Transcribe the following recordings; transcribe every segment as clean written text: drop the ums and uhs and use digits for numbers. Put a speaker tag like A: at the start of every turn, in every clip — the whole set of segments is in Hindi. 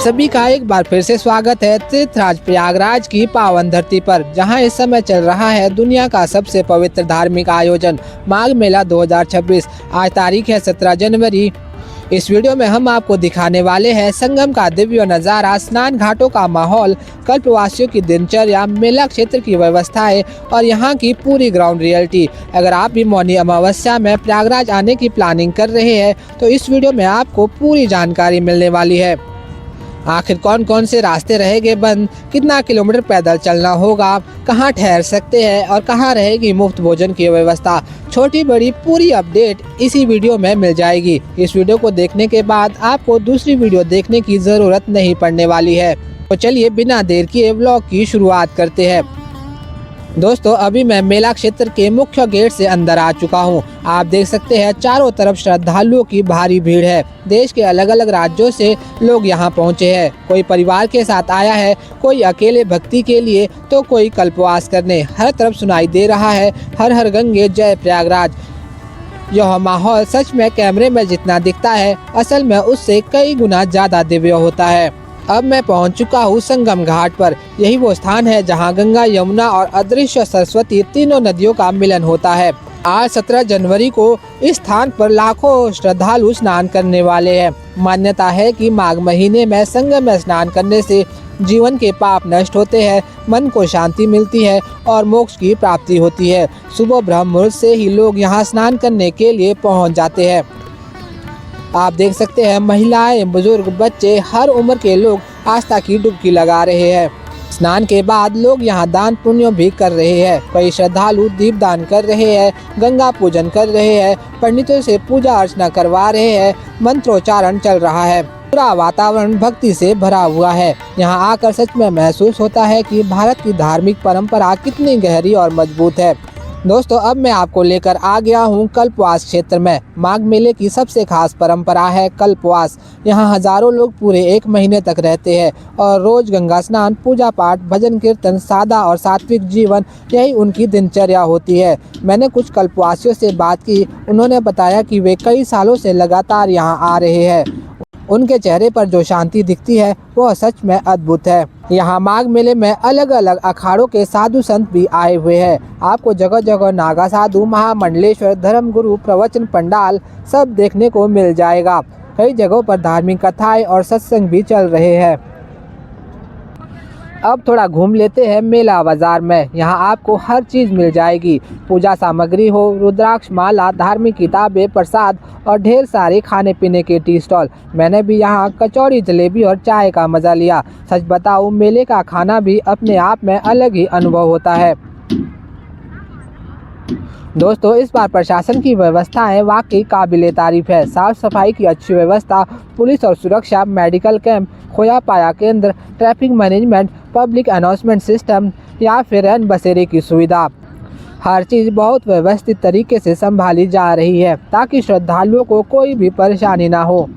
A: सभी का एक बार फिर से स्वागत है तीर्थराज प्रयागराज की पावन धरती पर, जहां इस समय चल रहा है दुनिया का सबसे पवित्र धार्मिक आयोजन माघ मेला 2026। आज तारीख है 17 जनवरी। इस वीडियो में हम आपको दिखाने वाले हैं संगम का दिव्य नज़ारा, स्नान घाटों का माहौल, कल्पवासियों की दिनचर्या, मेला क्षेत्र की व्यवस्थाएं और यहाँ की पूरी ग्राउंड रियलिटी। अगर आप भी मौनी अमावस्या में प्रयागराज आने की प्लानिंग कर रहे हैं तो इस वीडियो में आपको पूरी जानकारी मिलने वाली है। आखिर कौन कौन से रास्ते रहेंगे बंद, कितना किलोमीटर पैदल चलना होगा, कहां ठहर सकते हैं और कहां रहेगी मुफ्त भोजन की व्यवस्था, छोटी बड़ी पूरी अपडेट इसी वीडियो में मिल जाएगी। इस वीडियो को देखने के बाद आपको दूसरी वीडियो देखने की ज़रूरत नहीं पड़ने वाली है। तो चलिए बिना देर किए व्लॉग की शुरुआत करते हैं। दोस्तों, अभी मैं मेला क्षेत्र के मुख्य गेट से अंदर आ चुका हूं। आप देख सकते हैं चारों तरफ श्रद्धालुओं की भारी भीड़ है। देश के अलग अलग राज्यों से लोग यहां पहुंचे हैं। कोई परिवार के साथ आया है, कोई अकेले भक्ति के लिए, तो कोई कल्पवास करने। हर तरफ सुनाई दे रहा है हर हर गंगे जय प्रयागराज। यह माहौल सच में कैमरे में जितना दिखता है, असल में उससे कई गुना ज्यादा दिव्य होता है। अब मैं पहुंच चुका हूं संगम घाट पर। यही वो स्थान है जहां गंगा, यमुना और अदृश्य सरस्वती तीनों नदियों का मिलन होता है। आज 17 जनवरी को इस स्थान पर लाखों श्रद्धालु स्नान करने वाले हैं। मान्यता है कि माघ महीने में संगम में स्नान करने से जीवन के पाप नष्ट होते हैं, मन को शांति मिलती है और मोक्ष की प्राप्ति होती है। सुबह ब्रह्म मुहूर्त से ही लोग यहाँ स्नान करने के लिए पहुँच जाते हैं। आप देख सकते हैं महिलाएं, बुजुर्ग, बच्चे, हर उम्र के लोग आस्था की डुबकी लगा रहे हैं। स्नान के बाद लोग यहाँ दान पुण्य भी कर रहे हैं। कई श्रद्धालु दीप दान कर रहे हैं, गंगा पूजन कर रहे हैं, पंडितों से पूजा अर्चना करवा रहे हैं, मंत्रोच्चारण चल रहा है। पूरा वातावरण भक्ति से भरा हुआ है। यहाँ आकर सच में महसूस होता है कि भारत की धार्मिक परंपरा कितनी गहरी और मजबूत है। दोस्तों, अब मैं आपको लेकर आ गया हूँ कल्पवास क्षेत्र में। माघ मेले की सबसे खास परंपरा है कल्पवास। यहाँ हजारों लोग पूरे 1 महीने तक रहते हैं और रोज गंगा स्नान, पूजा पाठ, भजन कीर्तन, सादा और सात्विक जीवन, यही उनकी दिनचर्या होती है। मैंने कुछ कल्पवासियों से बात की। उन्होंने बताया कि वे कई सालों से लगातार यहाँ आ रहे हैं। उनके चेहरे पर जो शांति दिखती है वह सच में अद्भुत है। यहाँ माघ मेले में अलग अलग अखाड़ों के साधु संत भी आए हुए हैं। आपको जगह जगह नागा साधु, महामंडलेश्वर, धर्मगुरु, प्रवचन पंडाल सब देखने को मिल जाएगा। कई जगहों पर धार्मिक कथाएं और सत्संग भी चल रहे हैं। अब थोड़ा घूम लेते हैं मेला बाजार में। यहाँ आपको हर चीज़ मिल जाएगी। पूजा सामग्री हो, रुद्राक्ष माला, धार्मिक किताबें, प्रसाद और ढेर सारे खाने पीने के टी स्टॉल। मैंने भी यहाँ कचौड़ी, जलेबी और चाय का मज़ा लिया। सच बताऊँ, मेले का खाना भी अपने आप में अलग ही अनुभव होता है। दोस्तों, इस बार प्रशासन की व्यवस्थाएं वाकई काबिले तारीफ है। साफ सफाई की अच्छी व्यवस्था, पुलिस और सुरक्षा, मेडिकल कैंप, खोया पाया केंद्र, traffic management, public announcement system या फिर रैन बसेरे की सुविधा, हर चीज़ बहुत व्यवस्थित तरीके से संभाली जा रही है ताकि श्रद्धालुओं को कोई भी परेशानी ना हो।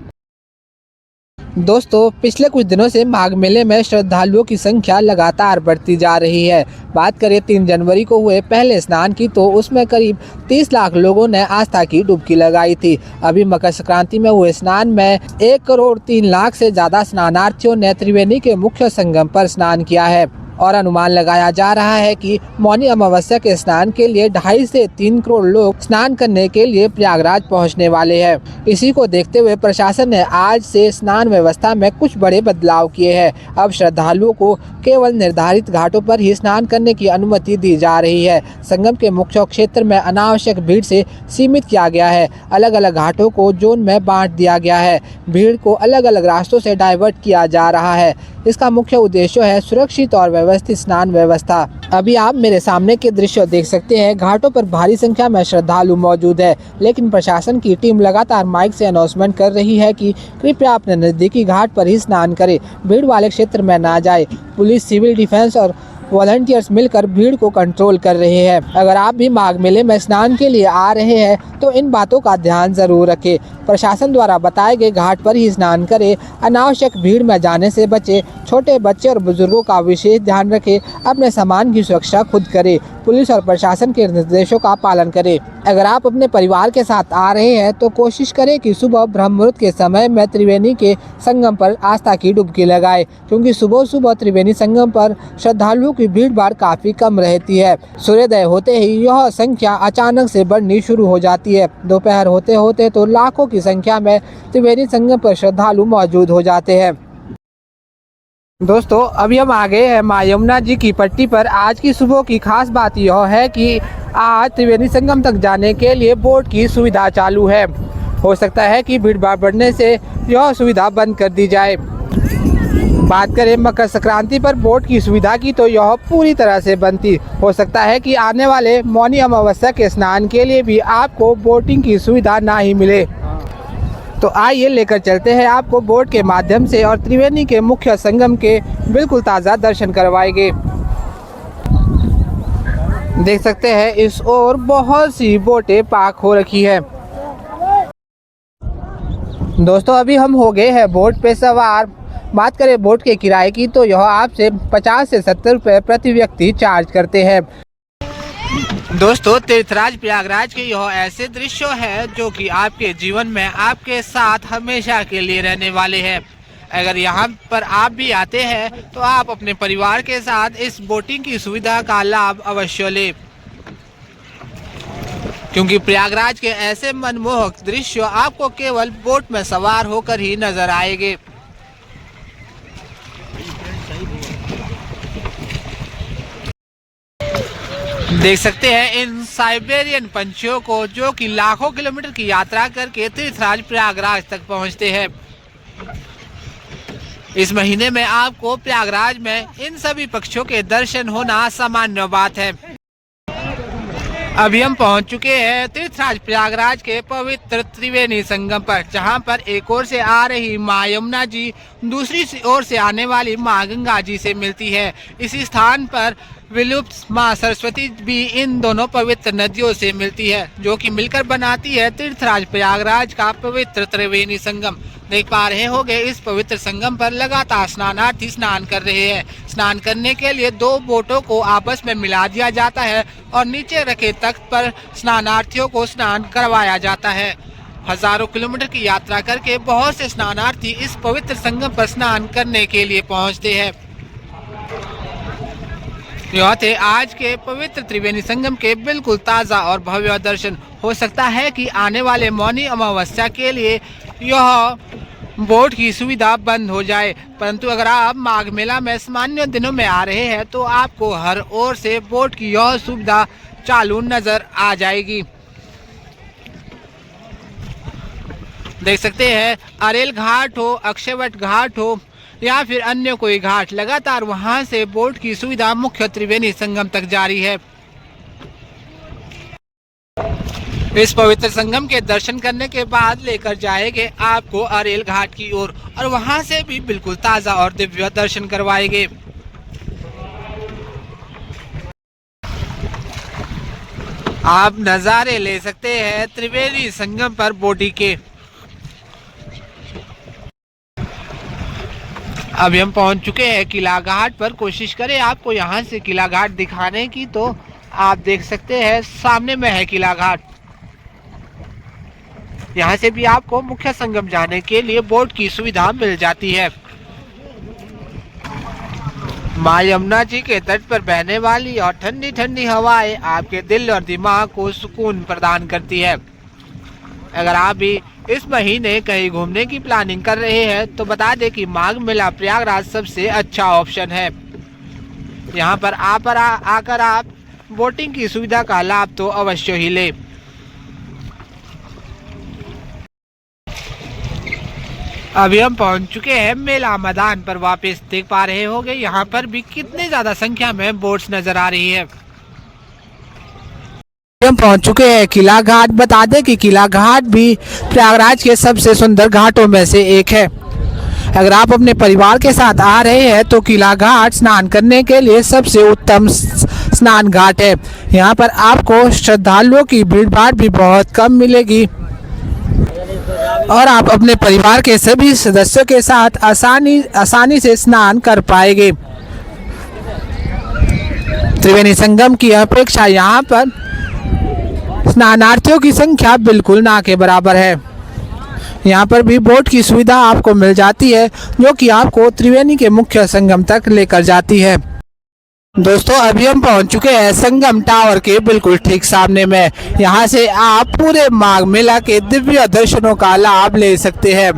A: दोस्तों, पिछले कुछ दिनों से माघ मेले में श्रद्धालुओं की संख्या लगातार बढ़ती जा रही है। बात करें 3 जनवरी को हुए पहले स्नान की तो उसमें करीब 30 लाख लोगों ने आस्था की डुबकी लगाई थी। अभी मकर संक्रांति में हुए स्नान में 1 करोड़ 3 लाख से ज़्यादा स्नानार्थियों ने त्रिवेणी के मुख्य संगम पर स्नान किया है और अनुमान लगाया जा रहा है कि मौनी अमावस्या के स्नान के लिए 2.5 से 3 करोड़ लोग स्नान करने के लिए प्रयागराज पहुंचने वाले हैं। इसी को देखते हुए प्रशासन ने आज से स्नान व्यवस्था में कुछ बड़े बदलाव किए हैं। अब श्रद्धालुओं को केवल निर्धारित घाटों पर ही स्नान करने की अनुमति दी जा रही है। संगम के मुख्य क्षेत्र में अनावश्यक भीड़ से सीमित किया गया है। अलग अलग घाटों को जोन में बांट दिया गया है। भीड़ को अलग अलग रास्तों से डाइवर्ट किया जा रहा है। इसका मुख्य उद्देश्य है सुरक्षित और व्यवस्थित स्नान व्यवस्था। अभी आप मेरे सामने के दृश्य देख सकते हैं। घाटों पर भारी संख्या में श्रद्धालु मौजूद है, लेकिन प्रशासन की टीम लगातार माइक से अनाउंसमेंट कर रही है कि कृपया अपने नज़दीकी घाट पर ही स्नान करें, भीड़ वाले क्षेत्र में ना जाए। पुलिस, सिविल डिफेंस और वॉलंटियर्स मिलकर भीड़ को कंट्रोल कर रहे हैं। अगर आप भी माघ मेले में स्नान के लिए आ रहे हैं तो इन बातों का ध्यान जरूर रखें। प्रशासन द्वारा बताए गए घाट पर ही स्नान करें, अनावश्यक भीड़ में जाने से बचें, छोटे बच्चे और बुजुर्गों का विशेष ध्यान रखें, अपने सामान की सुरक्षा खुद करें। पुलिस और प्रशासन के निर्देशों का पालन करें। अगर आप अपने परिवार के साथ आ रहे हैं तो कोशिश करें कि सुबह ब्रह्म मुहूर्त के समय में त्रिवेणी के संगम पर आस्था की डुबकी लगाएं, क्योंकि सुबह सुबह त्रिवेणी संगम पर श्रद्धालुओं की भीड़ भाड़ काफी कम रहती है। सूर्योदय होते ही यह संख्या अचानक से बढ़नी शुरू हो जाती है। दोपहर होते होते तो लाखों की संख्या में त्रिवेणी संगम पर श्रद्धालु मौजूद हो जाते हैं। दोस्तों, अभी हम आ गए हैं माँ यमुना जी की पट्टी पर। आज की सुबह की खास बात यह है कि आज त्रिवेणी संगम तक जाने के लिए बोट की सुविधा चालू है। हो सकता है कि भीड़ भाड़ बढ़ने से यह सुविधा बंद कर दी जाए। बात करें मकर संक्रांति पर बोट की सुविधा की तो यह पूरी तरह से बंद थी। हो सकता है कि आने वाले मौनी अमावस्या के स्नान के लिए भी आपको बोटिंग की सुविधा ना ही मिले। तो आइए लेकर चलते हैं आपको बोट के माध्यम से और त्रिवेणी के मुख्य संगम के बिल्कुल ताज़ा दर्शन करवाएंगे। देख सकते हैं इस ओर बहुत सी बोटें पार्क हो रखी है। दोस्तों, अभी हम हो गए हैं बोट पे सवार। बात करें बोट के किराए की तो यह आपसे 50 से 70 रुपये प्रति व्यक्ति चार्ज करते हैं। दोस्तों, तीर्थराज प्रयागराज के यह ऐसे दृश्य है जो कि आपके जीवन में आपके साथ हमेशा के लिए रहने वाले हैं। अगर यहाँ पर आप भी आते हैं तो आप अपने परिवार के साथ इस बोटिंग की सुविधा का लाभ अवश्य लें, क्योंकि प्रयागराज के ऐसे मनमोहक दृश्य आपको केवल बोट में सवार होकर ही नजर आएंगे। देख सकते हैं इन साइबेरियन पंछियों को जो कि लाखों किलोमीटर की यात्रा करके तीर्थराज प्रयागराज तक पहुंचते हैं। इस महीने में आपको प्रयागराज में इन सभी पक्षियों के दर्शन होना सामान्य बात है। अभी हम पहुंच चुके हैं तीर्थराज प्रयागराज के पवित्र त्रिवेणी संगम पर, जहां पर एक ओर से आ रही माँ यमुना जी दूसरी ओर से आने वाली माँ गंगा जी से मिलती है। इसी स्थान पर विलुप्त माँ सरस्वती भी इन दोनों पवित्र नदियों से मिलती है, जो कि मिलकर बनाती है तीर्थराज प्रयागराज का पवित्र त्रिवेणी संगम। देख पा रहे होंगे इस पवित्र संगम पर लगातार स्नानार्थी स्नान कर रहे हैं। स्नान करने के लिए दो बोटों को आपस में मिला दिया जाता है और नीचे रखे तख्त पर स्नानार्थियों को स्नान करवाया जाता है। हजारों किलोमीटर की यात्रा करके बहुत से स्नानार्थी इस पवित्र संगम पर स्नान करने के लिए पहुंचते हैं। यह थे आज के पवित्र त्रिवेणी संगम के बिल्कुल ताज़ा और भव्य दर्शन। हो सकता है कि आने वाले मौनी अमावस्या के लिए यह बोट की सुविधा बंद हो जाए, परंतु अगर आप माघ मेला में सामान्य दिनों में आ रहे हैं तो आपको हर ओर से बोट की यह सुविधा चालू नजर आ जाएगी। देख सकते हैं अरेल घाट हो, अक्षयवट घाट हो या फिर अन्य कोई घाट, लगातार वहां से बोट की सुविधा मुख्य त्रिवेणी संगम तक जारी है। इस पवित्र संगम के दर्शन करने के बाद लेकर जाएंगे आपको अरेल घाट की ओर और वहां से भी बिल्कुल ताजा और दिव्य दर्शन करवाएंगे। आप नजारे ले सकते हैं त्रिवेणी संगम पर बोटिंग के। अभी हम पहुंच चुके हैं किला घाट पर। कोशिश करें आपको यहां से किला घाट दिखाने की तो आप देख सकते हैं सामने में है किला घाट। यहाँ से भी आपको मुख्य संगम जाने के लिए बोट की सुविधा मिल जाती है। माँ यमुना जी के तट पर बहने वाली और ठंडी ठंडी हवाएं आपके दिल और दिमाग को सुकून प्रदान करती है। अगर आप भी इस महीने कहीं घूमने की प्लानिंग कर रहे हैं तो बता दें कि माघ मेला प्रयागराज सबसे अच्छा ऑप्शन है। यहाँ पर आकर आप बोटिंग की सुविधा का लाभ तो अवश्य ही लें। अभी हम पहुंच चुके हैं मेला मैदान पर वापस। देख पा रहे होंगे यहाँ पर भी कितनी ज्यादा संख्या में बोट्स नजर आ रही है। हम पहुंच चुके हैं किला घाट। बता दें कि किला घाट भी प्रयागराज के सबसे सुंदर घाटों में से एक है। अगर आप अपने परिवार के साथ आ रहे हैं तो किला घाट स्नान करने के लिए सबसे उत्तम स्नान घाट है। यहाँ पर आपको श्रद्धालुओं की भीड़ भाड़ भी बहुत कम मिलेगी और आप अपने परिवार के सभी सदस्यों के साथ आसानी से स्नान कर पाएंगे। त्रिवेणी संगम की अपेक्षा यहाँ पर स्नानार्थियों की संख्या बिल्कुल ना के बराबर है। यहाँ पर भी बोट की सुविधा आपको मिल जाती है जो कि आपको त्रिवेणी के मुख्य संगम तक लेकर जाती है। दोस्तों अभी हम पहुंच चुके हैं संगम टावर के बिल्कुल ठीक सामने में। यहाँ से आप पूरे माघ मेला के दिव्य दर्शनों का लाभ ले सकते हैं।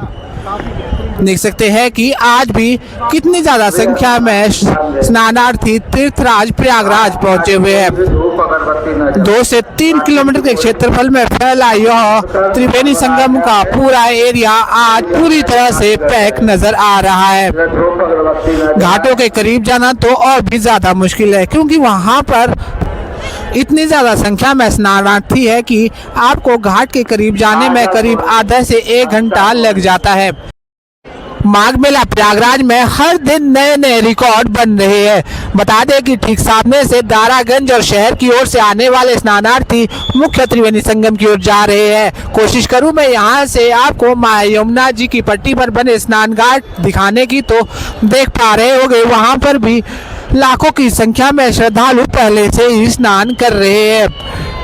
A: देख सकते हैं कि आज भी कितनी ज्यादा संख्या में स्नानार्थी तीर्थराज प्रयागराज पहुंचे हुए हैं। 2 से 3 किलोमीटर के क्षेत्रफल में फैला यह त्रिवेणी संगम का पूरा एरिया आज पूरी तरह से पैक नजर आ रहा है। घाटों के करीब जाना तो और भी ज्यादा मुश्किल है क्योंकि वहां पर इतनी ज्यादा संख्या में स्नानार्थी है कि आपको घाट के करीब जाने में करीब आधा से 1 घंटा लग जाता है। माघ मेला प्रयागराज में हर दिन नए नए रिकॉर्ड बन रहे हैं। बता दें कि ठीक सामने से दारागंज और शहर की ओर से आने वाले स्नानार्थी मुख्य त्रिवेणी संगम की ओर जा रहे हैं। कोशिश करूं मैं यहां से आपको मां यमुना जी की पट्टी पर बने स्नान घाट दिखाने की, तो देख पा रहे होंगे वहां पर भी लाखों की संख्या में श्रद्धालु पहले से ही स्नान कर रहे हैं।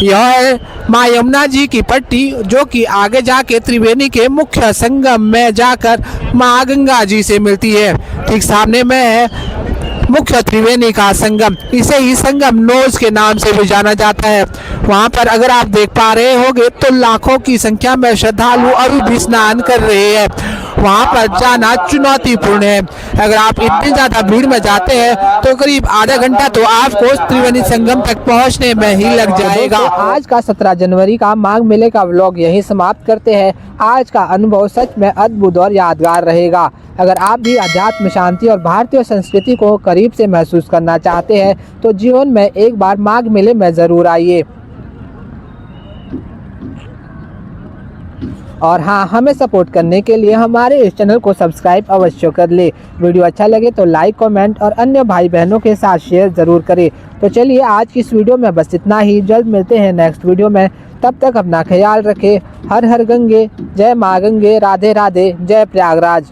A: यह है मां यमुना जी की पट्टी जो कि आगे जाके त्रिवेणी के मुख्य संगम में जाकर मां गंगा जी से मिलती है। ठीक सामने में है मुख्य त्रिवेणी का संगम, इसे ही संगम नोज के नाम से भी जाना जाता है। वहां पर अगर आप देख पा रहे होंगे तो लाखों की संख्या में श्रद्धालु अभी भी स्नान कर रहे हैं। वहां पर जाना चुनौतीपूर्ण है। अगर आप इतनी ज्यादा भीड़ में जाते हैं तो करीब आधा घंटा तो आपको त्रिवेणी संगम तक पहुंचने में ही लग जाएगा। आज का 17 जनवरी का माघ मेले का व्लॉग यहीं समाप्त करते हैं। आज का अनुभव सच में अद्भुत और यादगार रहेगा। अगर आप भी अध्यात्म, शांति और भारतीय संस्कृति को करीब से महसूस करना चाहते हैं तो जीवन में एक बार माघ मेले में जरूर आइए। और हाँ, हमें सपोर्ट करने के लिए हमारे इस चैनल को सब्सक्राइब अवश्य कर ले। वीडियो अच्छा लगे तो लाइक, कमेंट और अन्य भाई बहनों के साथ शेयर ज़रूर करें। तो चलिए आज की इस वीडियो में बस इतना ही। जल्द मिलते हैं नेक्स्ट वीडियो में। तब तक अपना ख्याल रखें। हर हर गंगे, जय माँ गंगे, राधे राधे, जय प्रयागराज।